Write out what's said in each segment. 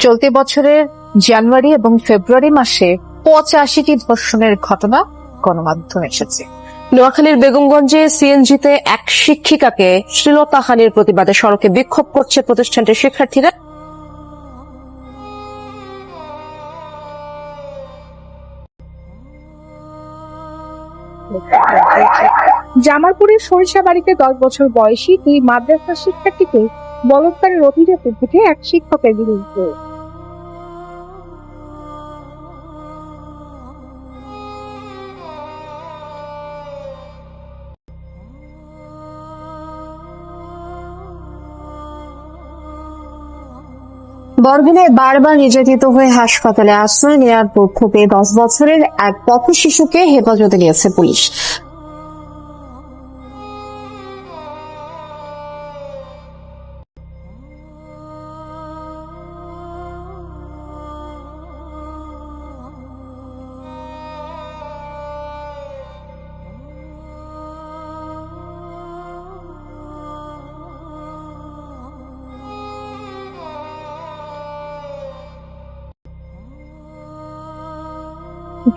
চলতি বছরের জানুয়ারি এবং ফেব্রুয়ারি মাসে 85টি ধর্ষণের ঘটনা গণমাধ্যমে এসেছে। নোয়াখালীর বেগমগঞ্জে সিএনজিতে এক শিক্ষিকাকে শ্লীলতাহানির প্রতিবাদে সড়কে বিক্ষোভ করছে প্রতিষ্ঠানটির শিক্ষার্থীরা। জামালপুরের সরিষাবাড়িতে 10 বছর বয়সী দুই মাদ্রাসা শিক্ষার্থীকে বলাৎকারের অভিযোগ উঠেছে এক শিক্ষকের বিরুদ্ধে। বরগুনায় বারবার নির্যাতিত হয়ে হাসপাতালে আশ্রয় নেওয়ার ক্ষোভে 10 বছরের এক পথ শিশুকে হেফাজতে নিয়েছে পুলিশ।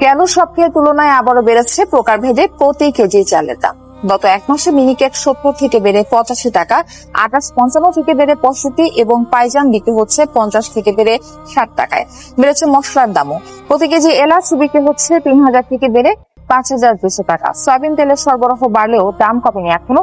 কেন সবকিছুর তুলনায় আবারও বেড়েছে প্রকারভেদে প্রতি কেজি চালের দাম? গত এক মাসে মিনিকেট 70 থেকে বেড়ে 85 টাকা, আটা 55 থেকে বেড়ে 65 এবং পাইজান বিক্রি হচ্ছে 50 থেকে বেড়ে 60 টাকায়। বেড়েছে মশলার দামও। প্রতি কেজি এলাচ বিক্রি হচ্ছে 3000 থেকে বেড়ে 5200 টাকা। সয়াবিন তেলের সরবরাহ বাড়লেও দাম কমেনি এখনো।